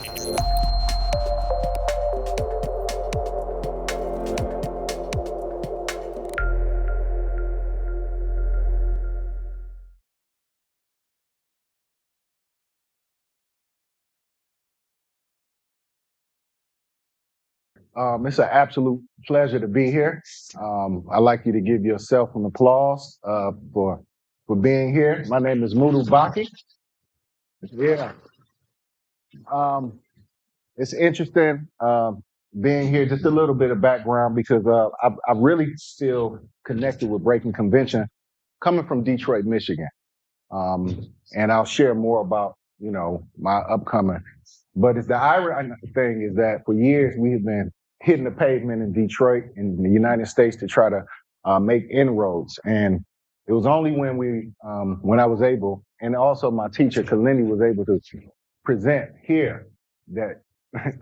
It's an absolute pleasure to be here. I'd like you to give yourself an applause for being here. My name is Moudou Baqui. Yeah. Um, it's interesting being here. Just a little bit of background because I really still connected with breaking convention coming from Detroit, Michigan. And I'll share more about, my upcoming. But it's the ironic thing is that for years we have been hitting the pavement in Detroit in the United States to try to make inroads. And it was only when I was able, and also my teacher, Kalindi, was able to present here that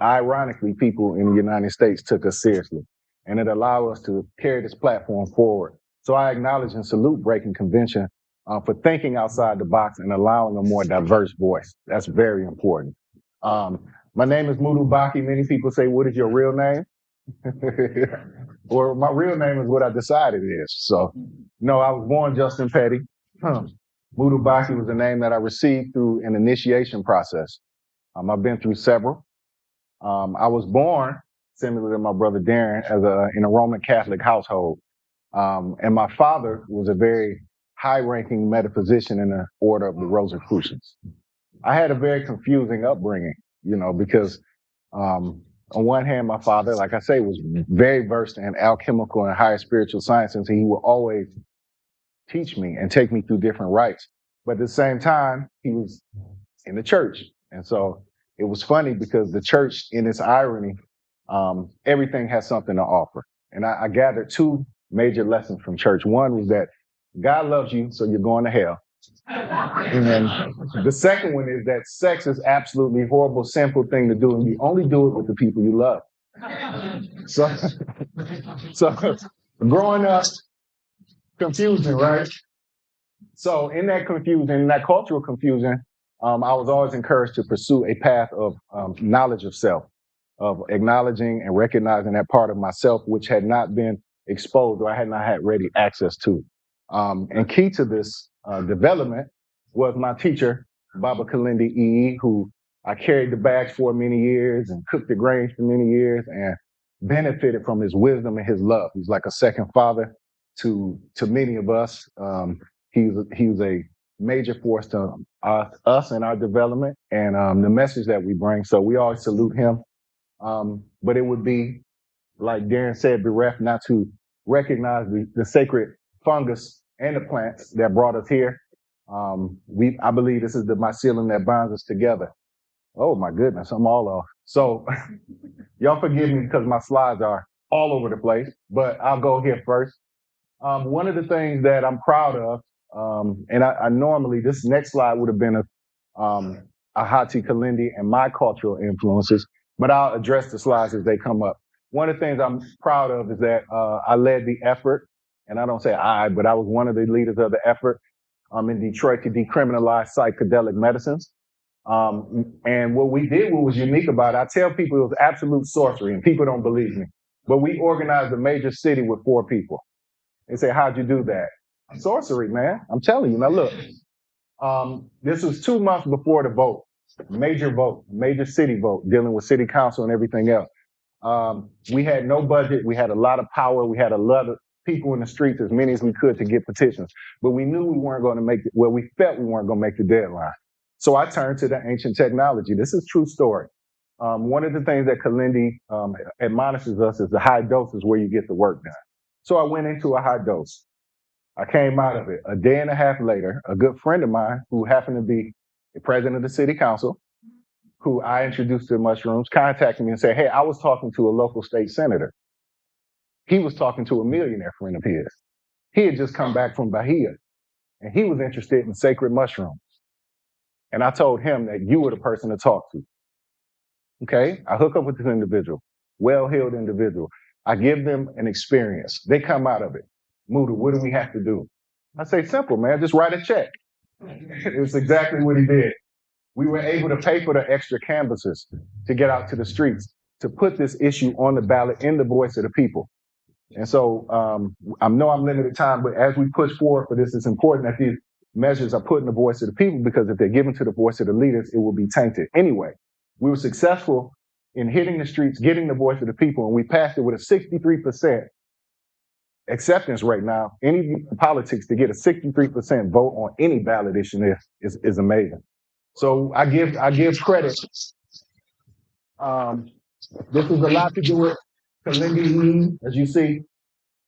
ironically people in the United States took us seriously. And it allowed us to carry this platform forward. So I acknowledge and salute Breaking Convention for thinking outside the box and allowing a more diverse voice. That's very important. My name is Moudou Baqui. Many people say, what is your real name? Or my real name is what I decided it is. So, no, I was born Justin Petty. Moudou Baqui was the name that I received through an initiation process. I've been through several. I was born, similar to my brother Darren, in a Roman Catholic household. And my father was a very high-ranking metaphysician in the Order of the Rosicrucians. I had a very confusing upbringing, because on one hand, my father, like I say, was very versed in alchemical and higher spiritual sciences. He would always teach me and take me through different rites. But at the same time, he was in the church. And so it was funny because the church, in its irony, everything has something to offer. And I gathered two major lessons from church. One was that God loves you, so you're going to hell. And then the second one is that sex is absolutely horrible, sinful thing to do, and you only do it with the people you love. So growing up, confusion, right? So in that confusion, in that cultural confusion, I was always encouraged to pursue a path of knowledge of self, of acknowledging and recognizing that part of myself which had not been exposed or I had not had ready access to. And key to this development was my teacher, Baba Kalindi E.E., who I carried the bags for many years and cooked the grains for many years and benefited from his wisdom and his love. He's like a second father to many of us. He was a major force to us and our development and the message that we bring. So we always salute him. But it would be, like Darren said, bereft not to recognize the sacred fungus and the plants that brought us here. I believe this is the mycelium that binds us together. Oh my goodness, I'm all off. So y'all forgive me because my slides are all over the place, but I'll go here first. One of the things that I'm proud of, and I normally, this next slide would have been a Hati Kalindi and my cultural influences, but I'll address the slides as they come up. One of the things I'm proud of is that I led the effort, and I don't say I, but I was one of the leaders of the effort in Detroit to decriminalize psychedelic medicines. And what we did, what was unique about it, I tell people it was absolute sorcery, and people don't believe me. But we organized a major city with 4 people. They say, how'd you do that? Sorcery, man. I'm telling you. Now, look, this was 2 months before the vote, major city vote, dealing with city council and everything else. We had no budget. We had a lot of power. We had a lot of people in the streets, as many as we could, to get petitions. But we knew we weren't going to make it. Well, we felt we weren't going to make the deadline. So I turned to the ancient technology. This is a true story. One of the things that Kalindi admonishes us is the high dose is where you get the work done. So I went into a high dose. I came out of it. A day and a half later, a good friend of mine who happened to be the president of the city council, who I introduced to mushrooms, contacted me and said, hey, I was talking to a local state senator. He was talking to a millionaire friend of his. He had just come back from Bahia, and he was interested in sacred mushrooms. And I told him that you were the person to talk to. Okay, I hook up with this individual, well-heeled individual. I give them an experience. They come out of it. Moudou, what do we have to do? I say, simple, man, just write a check. It's exactly what he did. We were able to pay for the extra canvassers to get out to the streets, to put this issue on the ballot in the voice of the people. And so I know I'm limited time, but as we push forward for this, it's important that these measures are put in the voice of the people, because if they're given to the voice of the leaders, it will be tainted. Anyway, we were successful in hitting the streets, getting the voice of the people, and we passed it with a 63% acceptance rate now. Any politics to get a 63% vote on any ballot issue is amazing. So I give credit. This is a lot to do with Kalindi, as you see.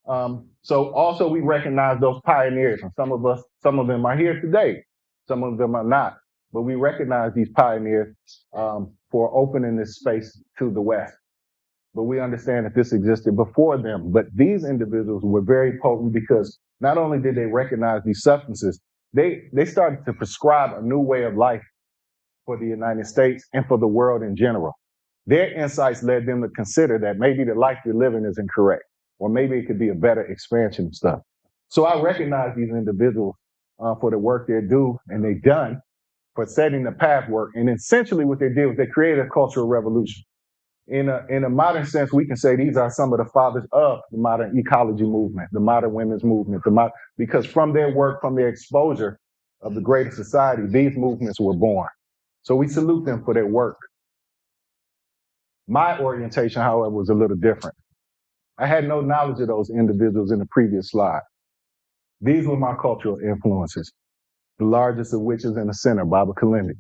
So also we recognize those pioneers, and some of them are here today, some of them are not, but we recognize these pioneers for opening this space to the West. But we understand that this existed before them. But these individuals were very potent, because not only did they recognize these substances, they started to prescribe a new way of life for the United States and for the world in general. Their insights led them to consider that maybe the life we're living is incorrect, or maybe it could be a better expansion of stuff. So I recognize these individuals for the work they do and they've done for setting the path work. And essentially what they did was they created a cultural revolution. In a modern sense, we can say these are some of the fathers of the modern ecology movement, the modern women's movement, because from their work, from their exposure of the greater society, these movements were born. So we salute them for their work. My orientation, however, was a little different. I had no knowledge of those individuals in the previous slide. These were my cultural influences, the largest of which is in the center, Baba Kalindi.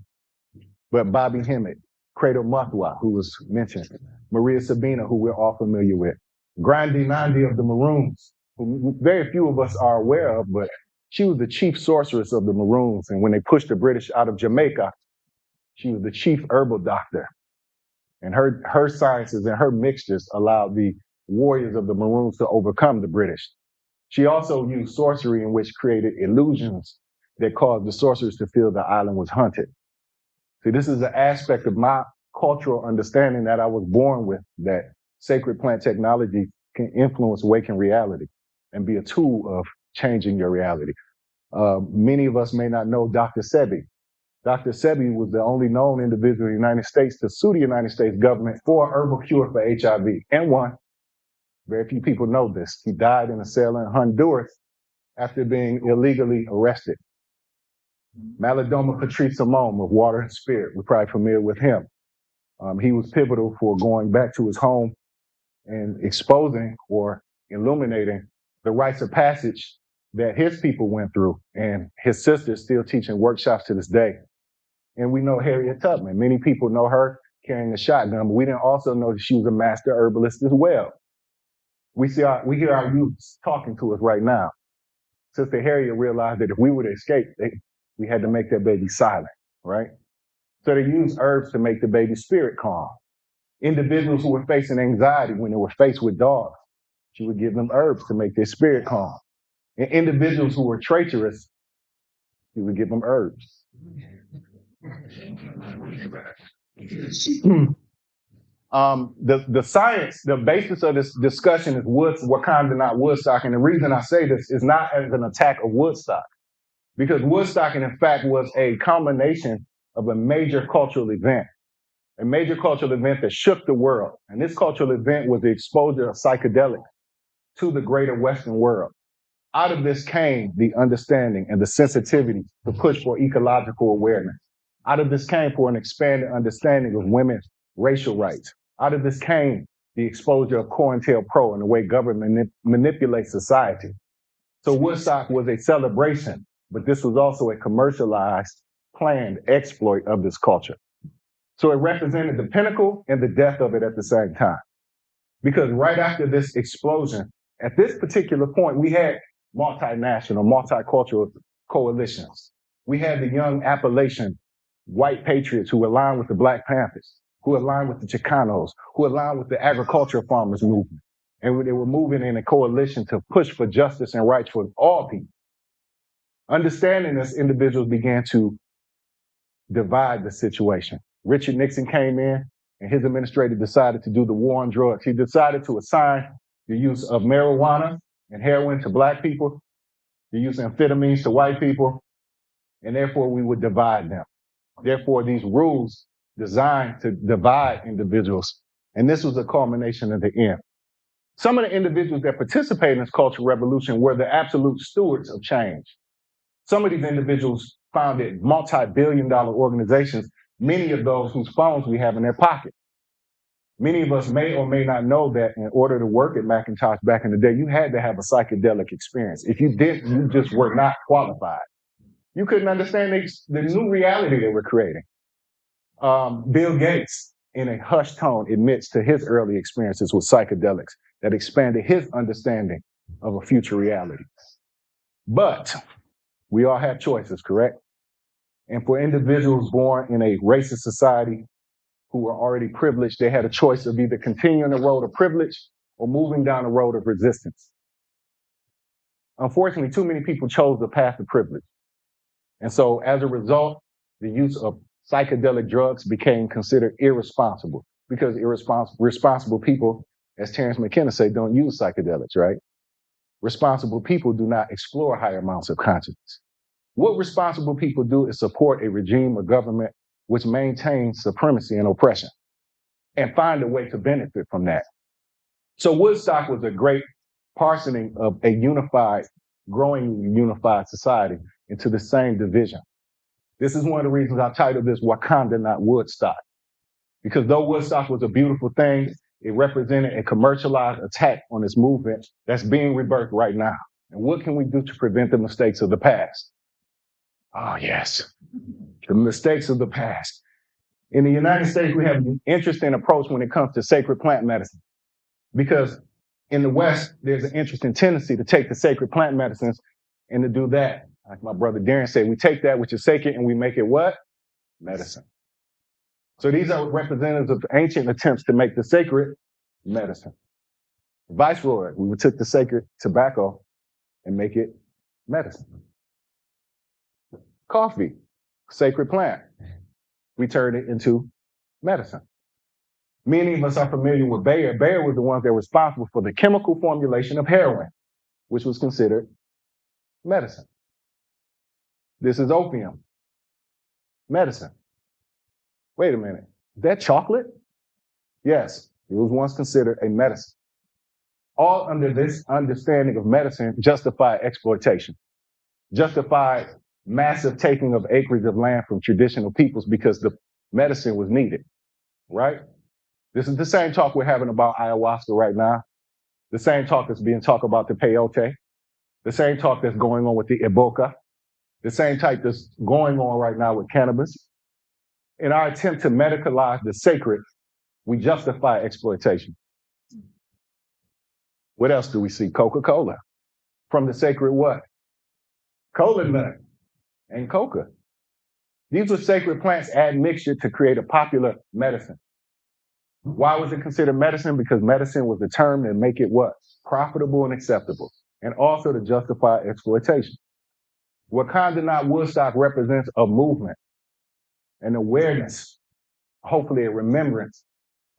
But Bobby Hemmett, Credo Mathwa, who was mentioned, Maria Sabina, who we're all familiar with, Grandi Nandi of the Maroons, who very few of us are aware of, but she was the chief sorceress of the Maroons. And when they pushed the British out of Jamaica, she was the chief herbal doctor. And her sciences and her mixtures allowed the warriors of the Maroons to overcome the British. She also used sorcery, in which created illusions that caused the sorcerers to feel the island was haunted. See, this is an aspect of my cultural understanding that I was born with, that sacred plant technology can influence waking reality and be a tool of changing your reality. Many of us may not know Dr. Sebi. Dr. Sebi was the only known individual in the United States to sue the United States government for a herbal cure for HIV, and won. Very few people know this. He died in a cell in Honduras after being illegally arrested. Malidoma Patrice Simone of Water and Spirit, we're probably familiar with him. He was pivotal for going back to his home and exposing or illuminating the rites of passage that his people went through, and his sister's still teaching workshops to this day. And we know Harriet Tubman. Many people know her carrying a shotgun, but we didn't also know that she was a master herbalist as well. We hear our youth talking to us right now. Sister Harriet realized that if we were to escape, we had to make that baby silent, right? So they used herbs to make the baby's spirit calm. Individuals who were facing anxiety when they were faced with dogs, she would give them herbs to make their spirit calm. And individuals who were traitorous, she would give them herbs. The science, the basis of this discussion is Wakanda, not Woodstock. And the reason I say this is not as an attack of Woodstock, because Woodstock, in fact, was a combination of a major cultural event that shook the world. And this cultural event was the exposure of psychedelics to the greater Western world. Out of this came the understanding and the sensitivity to push for ecological awareness. Out of this came for an expanded understanding of women's racial rights. Out of this came the exposure of COINTELPRO and the way government manipulates society. So Woodstock was a celebration, but this was also a commercialized, planned exploit of this culture. So it represented the pinnacle and the death of it at the same time. Because right after this explosion, at this particular point, we had multinational, multicultural coalitions. We had the young Appalachian white patriots who aligned with the Black Panthers, who aligned with the Chicanos, who aligned with the agricultural farmers movement. And they were moving in a coalition to push for justice and rights for all people. Understanding this, individuals began to divide the situation. Richard Nixon came in, and his administrator decided to do the war on drugs. He decided to assign the use of marijuana and heroin to Black people, the use of amphetamines to white people, and therefore we would divide them. Therefore, these rules designed to divide individuals. And this was a culmination of the end. Some of the individuals that participated in this cultural revolution were the absolute stewards of change. Some of these individuals founded multi-billion-dollar organizations, many of those whose phones we have in their pocket. Many of us may or may not know that in order to work at Macintosh back in the day, you had to have a psychedelic experience. If you didn't, you just were not qualified. You couldn't understand the new reality they were creating. Bill Gates, in a hushed tone, admits to his early experiences with psychedelics that expanded his understanding of a future reality. But we all have choices, correct? And for individuals born in a racist society who were already privileged, they had a choice of either continuing the road of privilege or moving down the road of resistance. Unfortunately, too many people chose the path of privilege. And so as a result, the use of psychedelic drugs became considered irresponsible because responsible people, as Terence McKenna said, don't use psychedelics, right? Responsible people do not explore higher amounts of consciousness. What responsible people do is support a regime or government which maintains supremacy and oppression and find a way to benefit from that. So Woodstock was a great parsoning of a growing unified society into the same division. This is one of the reasons I titled this Wakanda, not Woodstock. Because though Woodstock was a beautiful thing, it represented a commercialized attack on this movement that's being rebirthed right now. And what can we do to prevent the mistakes of the past? Oh, yes, the mistakes of the past. In the United States, we have an interesting approach when it comes to sacred plant medicine. Because in the West, there's an interesting tendency to take the sacred plant medicines and to do that. Like my brother Darren said, we take that which is sacred and we make it what? Medicine. So these are representatives of ancient attempts to make the sacred medicine. Viceroy, we took the sacred tobacco and make it medicine. Coffee, sacred plant. We turned it into medicine. Many of us are familiar with Bayer. Bayer was the ones that were responsible for the chemical formulation of heroin, which was considered medicine. This is opium, medicine. Wait a minute, is that chocolate? Yes, it was once considered a medicine. All under this understanding of medicine justified exploitation, justified massive taking of acreage of land from traditional peoples because the medicine was needed, right? This is the same talk we're having about ayahuasca right now, the same talk that's being talked about the peyote, the same talk that's going on with the iboga, the same type that's going on right now with cannabis. In our attempt to medicalize the sacred, we justify exploitation. What else do we see? Coca-Cola. From the sacred what? Cola nut and coca. These were sacred plants admixture to create a popular medicine. Why was it considered medicine? Because medicine was the term that make it what? Profitable and acceptable, and also to justify exploitation. Wakanda, not Woodstock, represents a movement, an awareness, hopefully a remembrance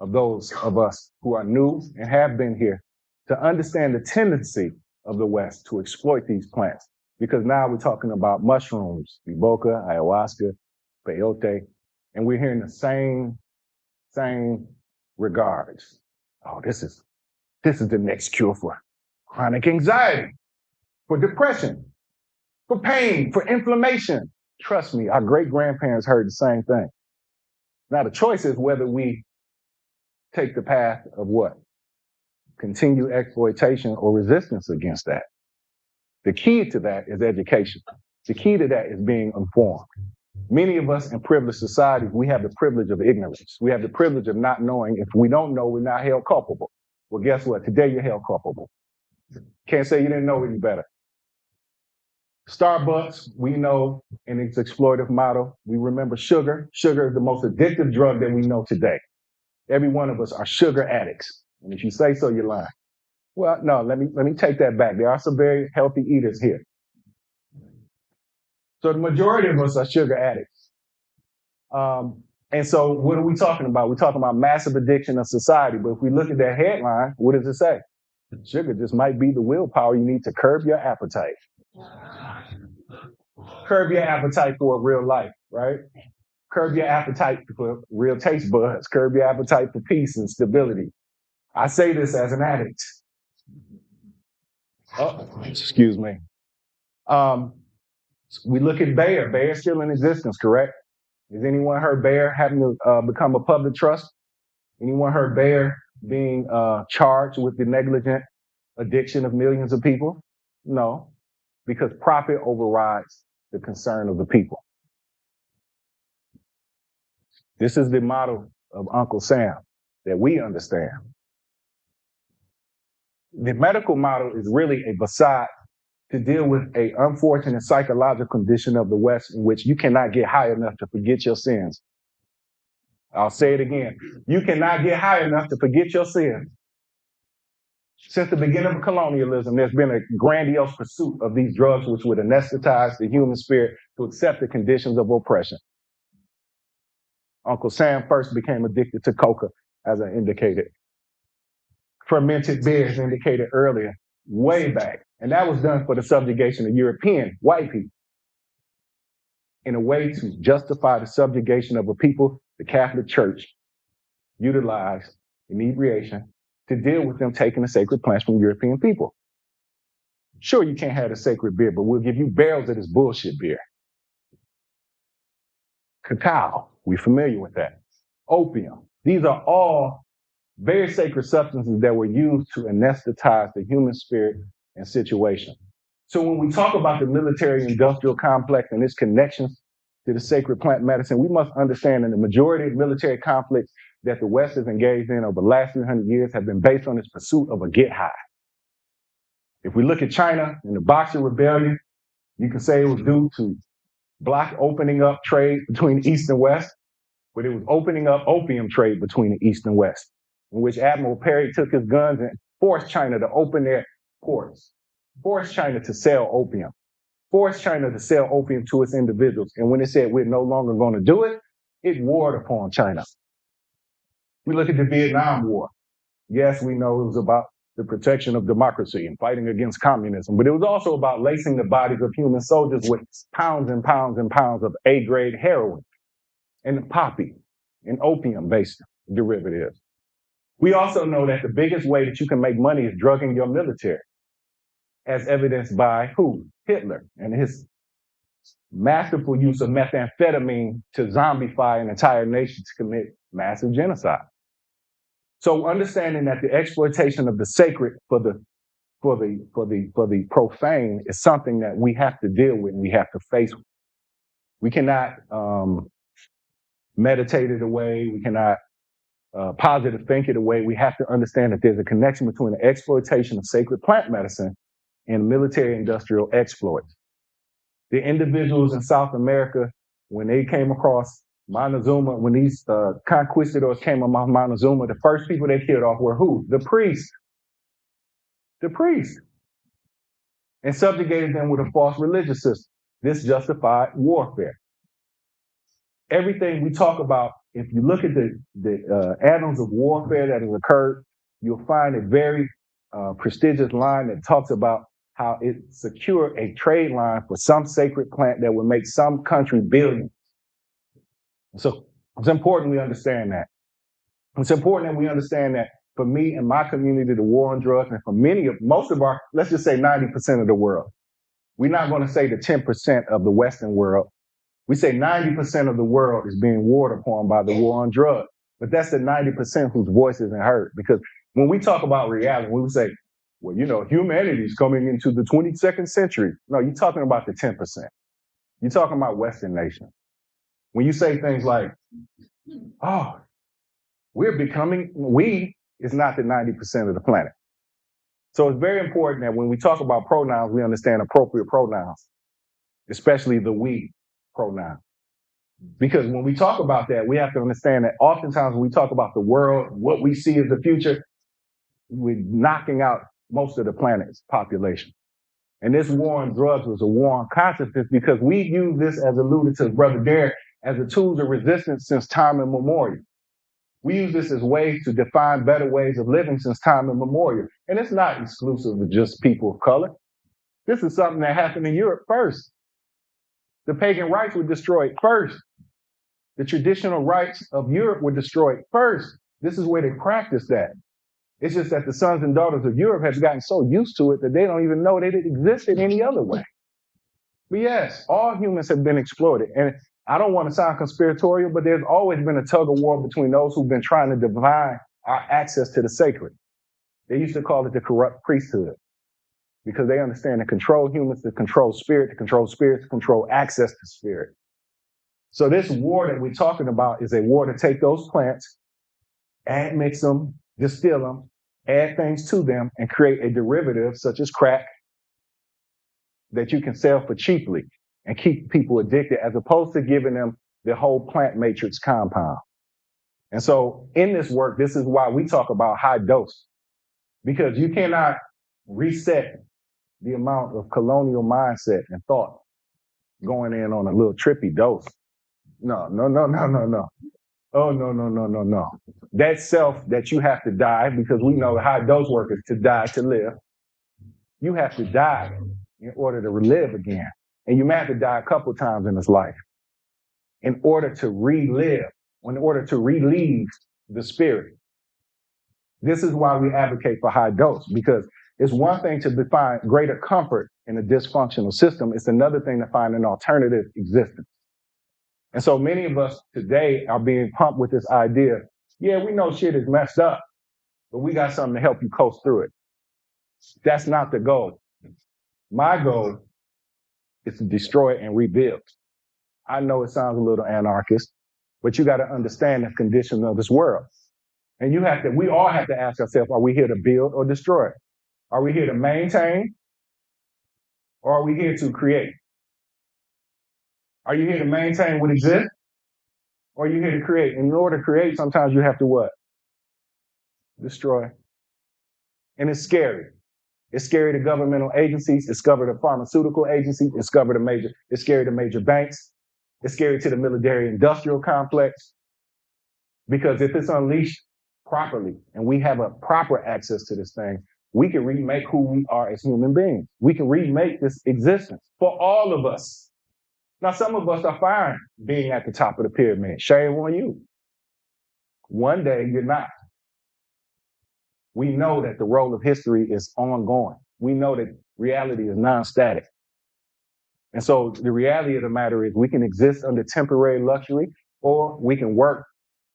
of those of us who are new and have been here to understand the tendency of the West to exploit these plants. Because now we're talking about mushrooms, iboga, ayahuasca, peyote, and we're hearing the same regards. Oh, this is the next cure for chronic anxiety, for depression, for pain, for inflammation. Trust me, our great-grandparents heard the same thing. Now the choice is whether we take the path of what? Continued exploitation or resistance against that. The key to that is education. The key to that is being informed. Many of us in privileged societies, we have the privilege of ignorance. We have the privilege of not knowing. If we don't know, we're not held culpable. Well, guess what? Today you're held culpable. Can't say you didn't know any better. Starbucks, we know in its exploitative model, we remember sugar. Sugar is the most addictive drug that we know today. Every one of us are sugar addicts. And if you say so, you're lying. Well, no, let me take that back. There are some very healthy eaters here. So the majority of us are sugar addicts. And so what are we talking about? We're talking about massive addiction of society. But if we look at that headline, what does it say? Sugar just might be the willpower you need to curb your appetite. Curb your appetite for a real life, right? Curb your appetite for real taste buds. Curb your appetite for peace and stability. I say this as an addict. Oh, excuse me. We look at Bayer. Bayer's still in existence, correct? Has anyone heard Bayer having to become a public trust? Anyone heard Bayer being charged with the negligent addiction of millions of people? No, because profit overrides the concern of the people. This is the model of Uncle Sam that we understand. The medical model is really a facade to deal with an unfortunate psychological condition of the West in which you cannot get high enough to forget your sins. I'll say it again. You cannot get high enough to forget your sins. Since the beginning of colonialism, there's been a grandiose pursuit of these drugs which would anesthetize the human spirit to accept the conditions of oppression. Uncle Sam first became addicted to coca, as I indicated. Fermented beers indicated earlier, way back. And that was done for the subjugation of European white people. In a way to justify the subjugation of a people, the Catholic Church utilized inebriation to deal with them taking the sacred plants from European people. Sure, you can't have a sacred beer, but we'll give you barrels of this bullshit beer. Cacao, we're familiar with that. Opium. These are all very sacred substances that were used to anesthetize the human spirit and situation. So when we talk about the military-industrial complex and its connections to the sacred plant medicine, we must understand that the majority of military conflicts that the West has engaged in over the last 300 years have been based on its pursuit of a get high. If we look at China and the Boxer Rebellion, you can say it was due to block opening up trade between the East and West, but it was opening up opium trade between the East and West, in which Admiral Perry took his guns and forced China to open their ports, forced China to sell opium, forced China to sell opium to its individuals. And when it said we're no longer going to do it, it warred upon China. We look at the Vietnam War. Yes, we know it was about the protection of democracy and fighting against communism, but it was also about lacing the bodies of human soldiers with pounds and pounds and pounds of A-grade heroin and poppy and opium-based derivatives. We also know that the biggest way that you can make money is drugging your military, as evidenced by who? Hitler and his masterful use of methamphetamine to zombify an entire nation to commit massive genocide. So understanding that the exploitation of the sacred for the profane is something that we have to deal with and we have to face. We cannot meditate it away. We cannot positive think it away. We have to understand that there's a connection between the exploitation of sacred plant medicine and military-industrial exploits. The individuals in South America, when they came across Montezuma, when these conquistadors came among Montezuma, the first people they killed off were who? The priests. The priests. And subjugated them with a false religious system. This justified warfare. Everything we talk about, if you look at the annals of warfare that has occurred, you'll find a very prestigious line that talks about how it secured a trade line for some sacred plant that would make some country billions. So it's important we understand that. It's important that we understand that for me and my community, the war on drugs, and for most of our, let's just say 90% of the world, we're not going to say the 10% of the Western world. We say 90% of the world is being warred upon by the war on drugs. But that's the 90% whose voice isn't heard. Because when we talk about reality, when we say, well, humanity is coming into the 22nd century. No, you're talking about the 10%. You're talking about Western nations. When you say things like, oh, we is not the 90% of the planet. So it's very important that when we talk about pronouns, we understand appropriate pronouns, especially the we pronoun. Because when we talk about that, we have to understand that oftentimes when we talk about the world, what we see as the future, we're knocking out most of the planet's population. And this war on drugs was a war on consciousness because we use this, as alluded to Brother Derek, as a tool of resistance since time immemorial. We use this as ways to define better ways of living since time immemorial. And it's not exclusive to just people of color. This is something that happened in Europe first. The pagan rites were destroyed first. The traditional rites of Europe were destroyed first. This is where they practiced that. It's just that the sons and daughters of Europe have gotten so used to it that they don't even know that it existed any other way. But yes, all humans have been exploited. And I don't want to sound conspiratorial, but there's always been a tug of war between those who've been trying to divine our access to the sacred. They used to call it the corrupt priesthood because they understand to control humans, to control spirit, to control spirit, to control access to spirit. So this war that we're talking about is a war to take those plants, mix them, distill them, add things to them, and create a derivative such as crack that you can sell for cheaply and keep people addicted as opposed to giving them the whole plant matrix compound. And so in this work, this is why we talk about high dose, because you cannot reset the amount of colonial mindset and thought going in on a little trippy dose. No. Oh, no. That self that you have to die, because we know high dose work is to die to live. You have to die in order to live again. And you may have to die a couple times in this life in order to relive, in order to relieve the spirit. This is why we advocate for high dose, because it's one thing to define greater comfort in a dysfunctional system. It's another thing to find an alternative existence. And so many of us today are being pumped with this idea, yeah, we know shit is messed up, but we got something to help you coast through it. That's not the goal. My goal is to destroy and rebuild. I know it sounds a little anarchist, but you got to understand the conditions of this world. And we all have to ask ourselves, are we here to build or destroy? Are we here to maintain? Or are we here to create? Are you here to maintain what exists? Or are you here to create? And in order to create, sometimes you have to what? Destroy. And it's scary. It's scary to governmental agencies. It's scary to pharmaceutical agencies. It's scary to major banks. It's scary to the military-industrial complex. Because if it's unleashed properly and we have a proper access to this thing, we can remake who we are as human beings. We can remake this existence for all of us. Now, some of us are fine being at the top of the pyramid. Shame on you. One day, you're not. We know that the role of history is ongoing. We know that reality is non-static. And so the reality of the matter is we can exist under temporary luxury, or we can work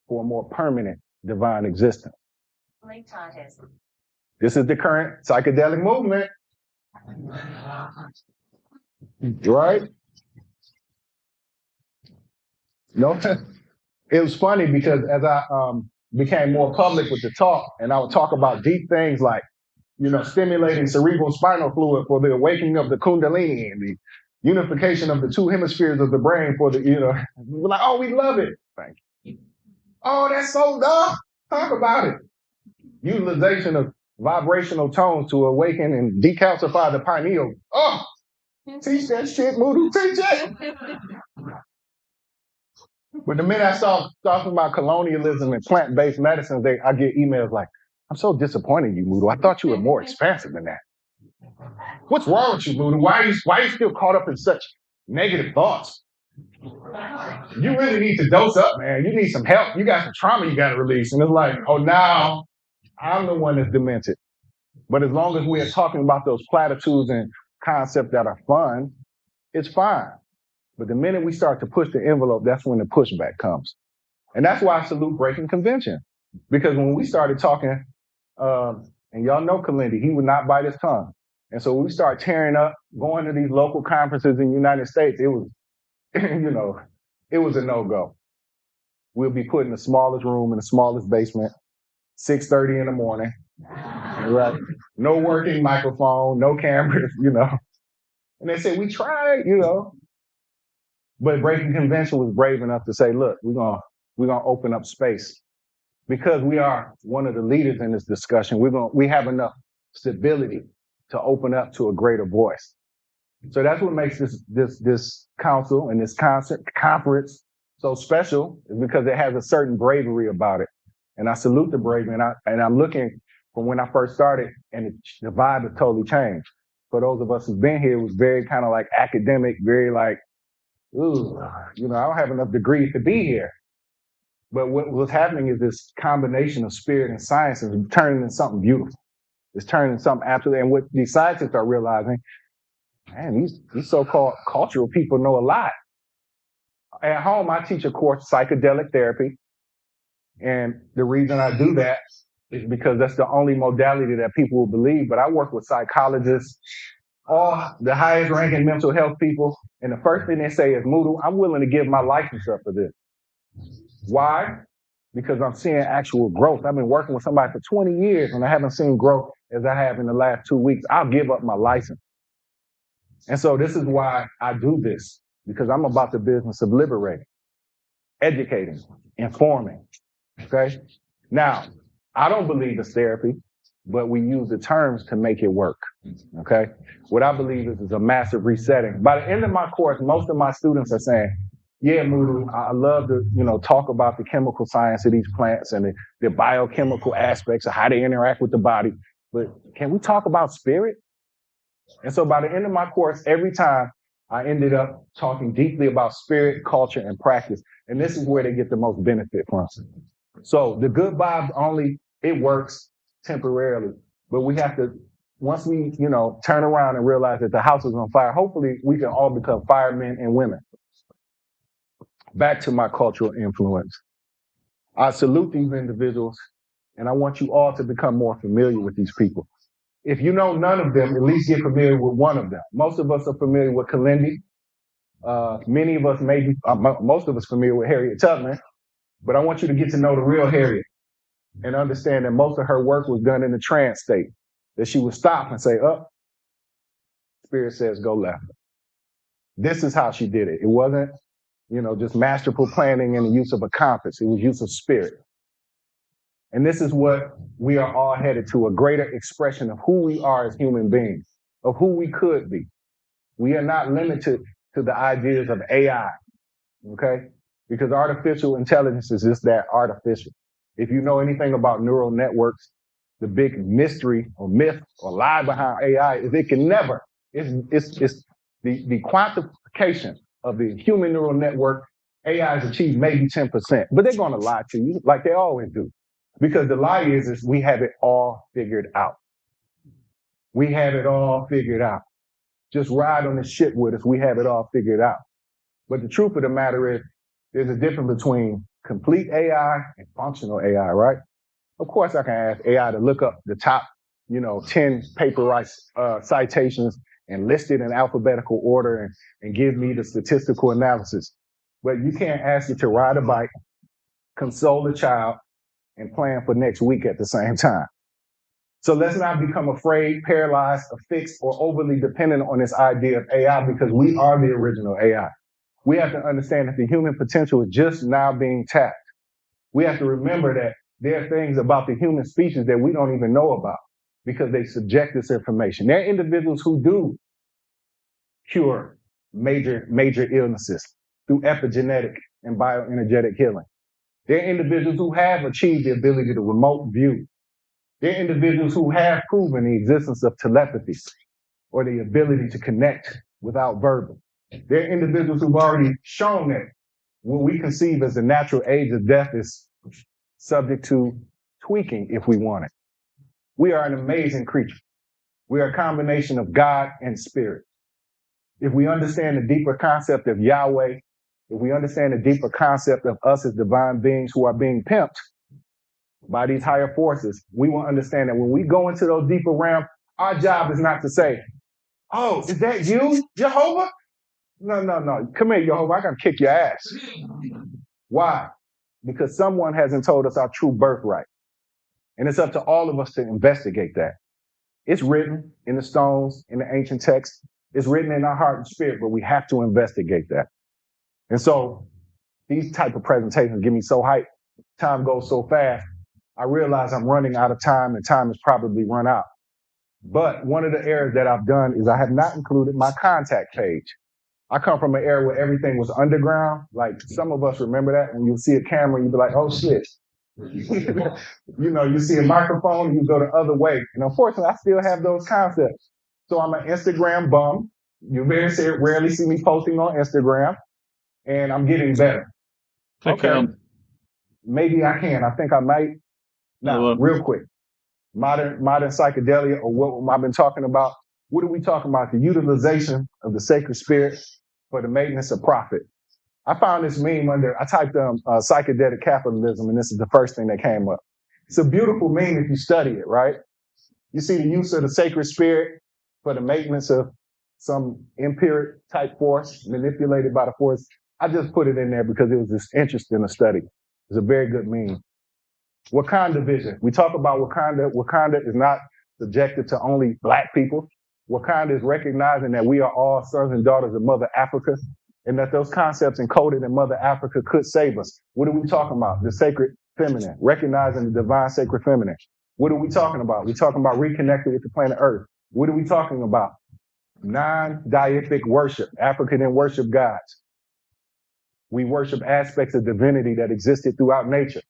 for a more permanent divine existence. This is the current psychedelic movement. Right? No, it was funny because as I became more public with the talk, and I would talk about deep things like, stimulating cerebral spinal fluid for the awakening of the kundalini and the unification of the two hemispheres of the brain for the, we're like, oh, we love it. Thank you. Oh, that's so dumb. Talk about it. Utilization of vibrational tones to awaken and decalcify the pineal. Oh, teach that shit, Moudou, teach it. But the minute I start talking about colonialism and plant-based medicines, I get emails like, I'm so disappointed in you, Moudou. I thought you were more expansive than that. What's wrong with you, Moudou? Why are you still caught up in such negative thoughts? You really need to dose up, man. You need some help. You got some trauma you got to release. And it's like, oh, now I'm the one that's demented. But as long as we are talking about those platitudes and concepts that are fun, it's fine. But the minute we start to push the envelope, that's when the pushback comes. And that's why I salute breaking convention. Because when we started talking, and y'all know Kalindi, he would not bite his tongue. And so when we start tearing up, going to these local conferences in the United States, it was, it was a no-go. We'll be put in the smallest room in the smallest basement, 6:30 in the morning, right? No working microphone, no cameras, And they say, we tried, But breaking convention was brave enough to say, look, we're gonna open up space. Because we are one of the leaders in this discussion, we have enough stability to open up to a greater voice. So that's what makes this council and this conference so special, is because it has a certain bravery about it. And I salute the bravery, and I'm looking from when I first started, and the vibe has totally changed. For those of us who've been here, it was very kind of like academic, very like, ooh, you know, I don't have enough degrees to be here. But what's happening is this combination of spirit and science is turning into something beautiful. It's turning into something absolutely, and what these scientists are realizing, man, these so-called cultural people know a lot. At home, I teach a course, psychedelic therapy. And the reason I do that is because that's the only modality that people will believe. But I work with psychologists, all the highest ranking mental health people. And the first thing they say is, Moudou, I'm willing to give my license up for this. Why? Because I'm seeing actual growth. I've been working with somebody for 20 years and I haven't seen growth as I have in the last 2 weeks. I'll give up my license. And so this is why I do this, because I'm about the business of liberating, educating, informing. Okay? Now, I don't believe it's therapy, but we use the terms to make it work. Okay? What I believe is a massive resetting. By the end of my course, most of my students are saying, yeah, Moudou, I love to, talk about the chemical science of these plants and the biochemical aspects of how they interact with the body. But can we talk about spirit? And so by the end of my course, every time I ended up talking deeply about spirit, culture, and practice. And this is where they get the most benefit from. So the good vibes only, it works temporarily. But we have to, once we, turn around and realize that the house is on fire, hopefully we can all become firemen and women. Back to my cultural influence. I salute these individuals, and I want you all to become more familiar with these people. If you know none of them, at least get familiar with one of them. Most of us are familiar with Kalindi. Many of us maybe, most of us familiar with Harriet Tubman, but I want you to get to know the real Harriet and understand that most of her work was done in a trance state, that she would stop and say, up, spirit says go left. This is how she did it. It wasn't, just masterful planning and the use of a compass. It was use of spirit. And this is what we are all headed to, a greater expression of who we are as human beings, of who we could be. We are not limited to the ideas of AI, okay? Because artificial intelligence is just that, artificial. If you know anything about neural networks, the big mystery or myth or lie behind AI is it can never, it's the quantification of the human neural network. AI has achieved maybe 10%, but they're going to lie to you like they always do. Because the lie is we have it all figured out. We have it all figured out. Just ride on the ship with us. We have it all figured out. But the truth of the matter is there's a difference between complete AI and functional AI, right? Of course, I can ask AI to look up the top, 10 paper citations and list it in alphabetical order and give me the statistical analysis. But you can't ask it to ride a bike, console a child, and plan for next week at the same time. So let's not become afraid, paralyzed, affixed, or overly dependent on this idea of AI because we are the original AI. We have to understand that the human potential is just now being tapped. We have to remember that there are things about the human species that we don't even know about because they subject this information. There are individuals who do cure major illnesses through epigenetic and bioenergetic healing. There are individuals who have achieved the ability to remote view. There are individuals who have proven the existence of telepathy or the ability to connect without verbal. There are individuals who've already shown that what we conceive as the natural age of death is subject to tweaking if we want it. We are an amazing creature. We are a combination of God and spirit. If we understand the deeper concept of Yahweh, if we understand the deeper concept of us as divine beings who are being pimped by these higher forces, we will understand that when we go into those deeper realms, our job is not to say, oh, is that you, Jehovah? No. Come here, Jehovah. I got to kick your ass. Why? Because someone hasn't told us our true birthright. And it's up to all of us to investigate that. It's written in the stones, in the ancient texts. It's written in our heart and spirit, but we have to investigate that. And so these type of presentations get me so hyped. Time goes so fast. I realize I'm running out of time and time has probably run out. But one of the errors that I've done is I have not included my contact page. I come from an era where everything was underground. Like some of us remember that. When you see a camera, you'd be like, oh shit. You see a microphone, you go the other way. And unfortunately, I still have those concepts. So I'm an Instagram bum. You rarely see me posting on Instagram. and I'm getting better. Click Okay, maybe I can. I think I might. Now, real quick, modern psychedelia, or what I've been talking about. What are we talking about? The utilization of the sacred spirit for the maintenance of profit. I found this meme I typed psychedelic capitalism, and this is the first thing that came up. It's a beautiful meme if you study it, right? You see the use of the sacred spirit for the maintenance of some empiric type force manipulated by the force. I just put it in there because it was just interesting to study. It's a very good meme. Wakanda vision. We talk about Wakanda. Wakanda is not subjected to only Black people. Wakanda is recognizing that we are all sons and daughters of Mother Africa, and that those concepts encoded in Mother Africa could save us. What are we talking about? The sacred feminine, recognizing the divine sacred feminine. What are we talking about? We're talking about reconnecting with the planet Earth. What are we talking about? Non-deific worship. Africa didn't worship gods. We worship aspects of divinity that existed throughout nature.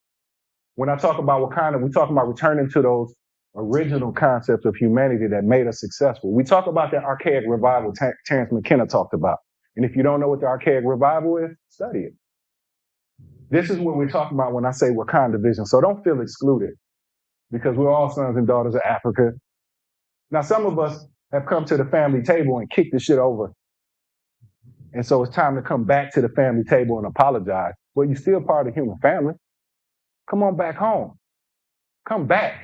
When I talk about Wakanda, we're talking about returning to those original concepts of humanity that made us successful. We talk about that archaic revival Terence McKenna talked about. And if you don't know what the archaic revival is, study it. This is what we're talking about when I say Wakanda vision. So don't feel excluded, because we're all sons and daughters of Africa. Now, some of us have come to the family table and kicked the shit over. And so it's time to come back to the family table and apologize. Well, you're still part of the human family. Come on back home. Come back.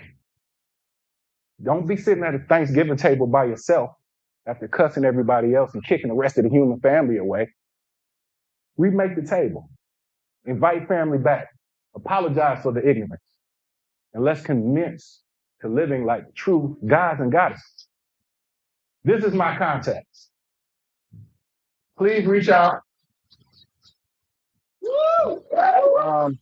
Don't be sitting at a Thanksgiving table by yourself after cussing everybody else and kicking the rest of the human family away. Remake the table. Invite family back. Apologize for the ignorance. And let's commence to living like true gods and goddesses. This is my contact. Please reach out.